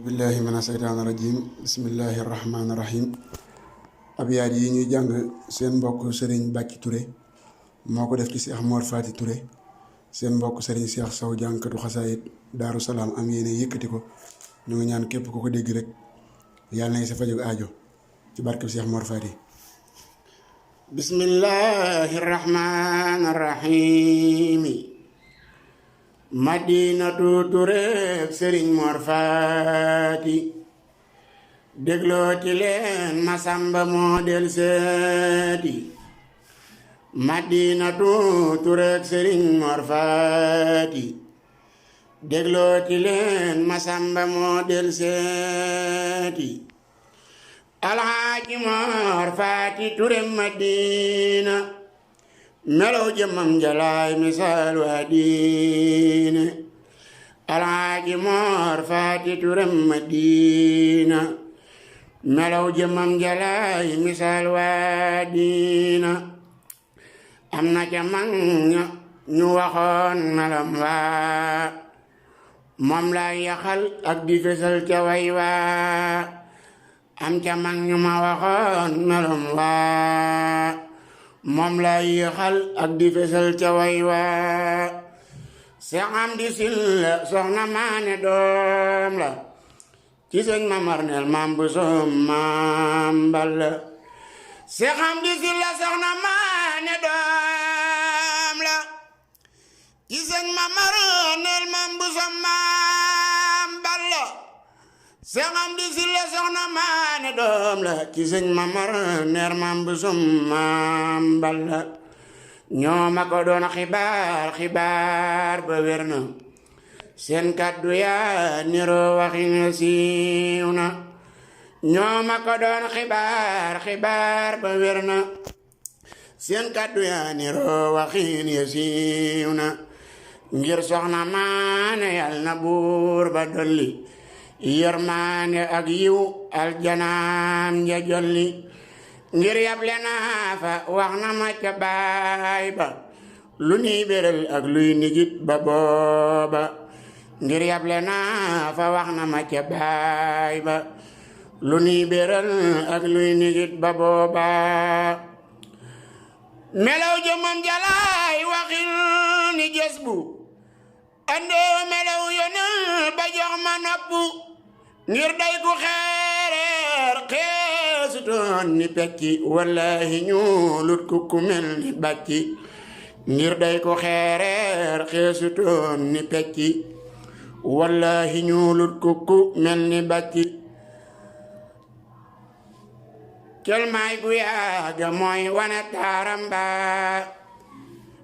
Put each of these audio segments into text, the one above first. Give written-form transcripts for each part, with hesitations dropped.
billahi mina seytaani rajim bismillahi rahmaani rahim abyaat yi ñuy jàng seen mbokk sëriñ Bàcci Touré moo ko def ci Cheikh Mor Fati Touré seen mbokk sëriñ Cheikh Sow jàngkatu xasaayit Daaru Salaam am yéene yëkkati ko ñu ngi ñaan képp ku ko dégg rek yàlla na sa fajug aajo ci barkeb Cheikh Mor Fati. bismillahi rahmaani rahim Madinatu Touré sëriñ Mor Fati déglooti leen Masamba moo del seeti Madinatu Touré sëriñ Mor Fati déglooti leen Masamba moo del seeti Alhaaji Mor Fati Touré Madina melaw jëmmam jalaay misaal waa diine Alhaaji Mor Fati Touré Madina melaw jëmmam jalaay misaal waa diina am na ca mag ñu waxoon melam waa moom lay yaxal ak di fesal ca way waa am ca mag ñu ma waxoon melam waa moom lay yaxal ak di fesal ca way waa Seex Amdi Silla soxna maane doom la ci sëñ Mamar neel maam bu soom maam Balla Seex Amdi Silla soxna maane doom la ci sëñ Mamar neel maam bu soom maam Balla Seex Amdi Silla soxna maane doom la ci sëñ Mamar neel maam bu soom maam Balla ñoo ma ko doon xibaar ba wér na seen kàddu yaa niroo waxin ya siiw na ñoo ma ko doon xibaar ba wér na seen kàddu yaa niroo waxin ya siiw na ngir soxna maane yal na buur ba dolli yërmaande ak yiw aljanaam ja jolli ngir yable naa fa wax na ma ca baay ba lu nuy béral ak luy nigit ba booba ngir yable naa fa wax na ma ca baay ba lu nuy béral ak luy nigit ba booba melaw jëmam jalaay waxil ni jës bu andoo melaw yonal ba jox ma nopp ngir day ku xeereer xeesutoon ni pecci wallahi ñuulut ku mel ni bàcci ngir day ku xeereer xeesutoon ni pecci wallahi ñuulut ku mel ni bàcci kelmaay gu yaaga mooy wane taaram ba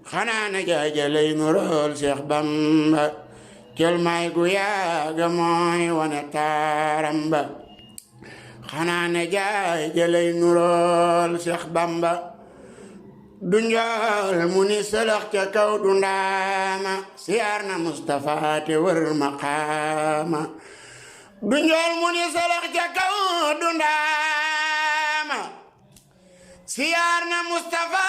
xanaa na jaajalay nu rool Seex Bamba kelmaay gu yaaga mooy wane taaram ba xanaa ne jaay jëlay nurool Seex Bamba du njool mu ni sëlëx ca kaw du ndaama siyaar na Mustafa te wër maqaama du njool mu ni sëlëx ca kaw du ndaama siyaar na Mustafa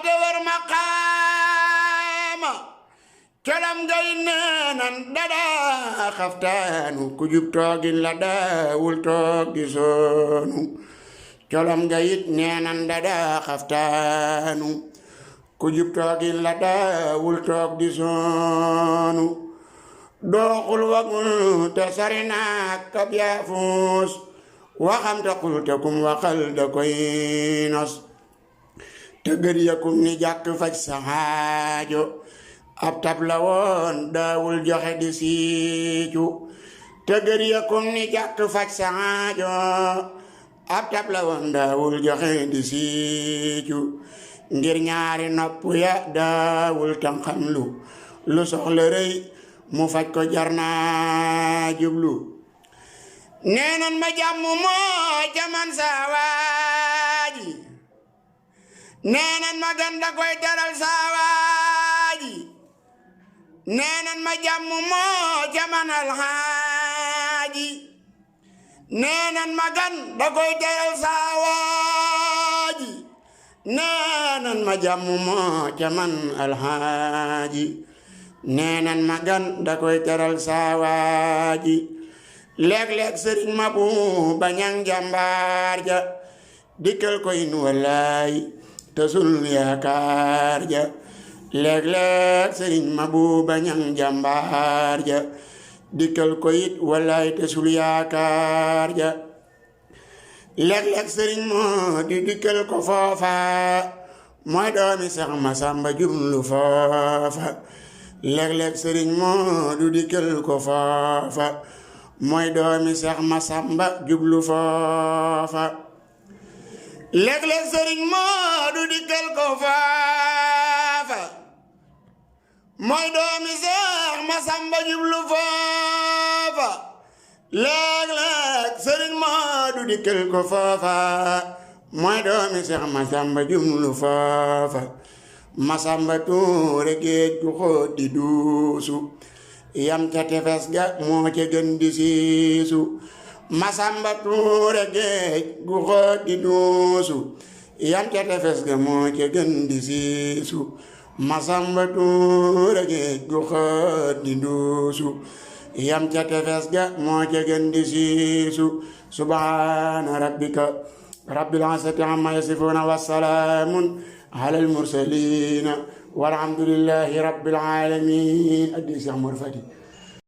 te wër maqaama colam ngay neenan dada xaftaanu ku jub toogin la daawul toog di soonu colam ngay neenan dada xaftaanu ku jub toogin la daawul toog di soonu dooxul wagul te sari naak kab yaafuus waxam te xul te kum waxal da koy nos te gër yakum ni jàkk faj sa xaajo ab tab la woon daawul joxe di siicu te gër yakum ni jàkk faj sa aajo ab tab la woon daawul joxe di siicu ngir ñaari nopp ya daawul tanxam lu soxla rëy mu faj ko jar naa jublu neenan ma jàmm moo jaman saa waaji neenan ma ganda koy teral saa waaji neenan ma jàmm moo jaman alxaaji neenan ma gan da koy teral saa waaji neenan ma jàmm moo jaman alxaaji neenan ma gan da koy teral saa waaji léeg-léeg sëriñ ma bu bañang jàmbaar ja dikkal koy nu wallaay te sul yaakaar ja léeg-léeg sëriñ ma bu bañang jàmbaar ja dikkal koy wallaay te sul yaakaar ja léeg-léeg sëriñ moo di dikkal ko foofa mooy doomi Seex Masamba jublu foofa léeg-léeg sëriñ moo du dikkal ko foofa mooy doomi Seex Masamba jublu foofa léeg-léeg sëriñ moo du dikkal ko foofa mooy doomi Seex Masamba jublu foofa léeg-léeg sëriñ moo du dikkal ko foofa mooy doomi Seex Masamba jublu foofa Masamba Tuure géej gu xóot di duusu yam ca tefes ga moo ca gën di siisu Masamba Tuure géej gu xóot di duusu yam ca tefes ga moo ca gën di siisu Masamba Tuure géej gu xóot di duusu yam ca tefes ga moo ca gën di siisu subhaana rabbika rabbil izzati amma yasifuuna wa salaamun ala al mursaliina walhamdulillahi rabbil aalamiin addi Seex Mor Fati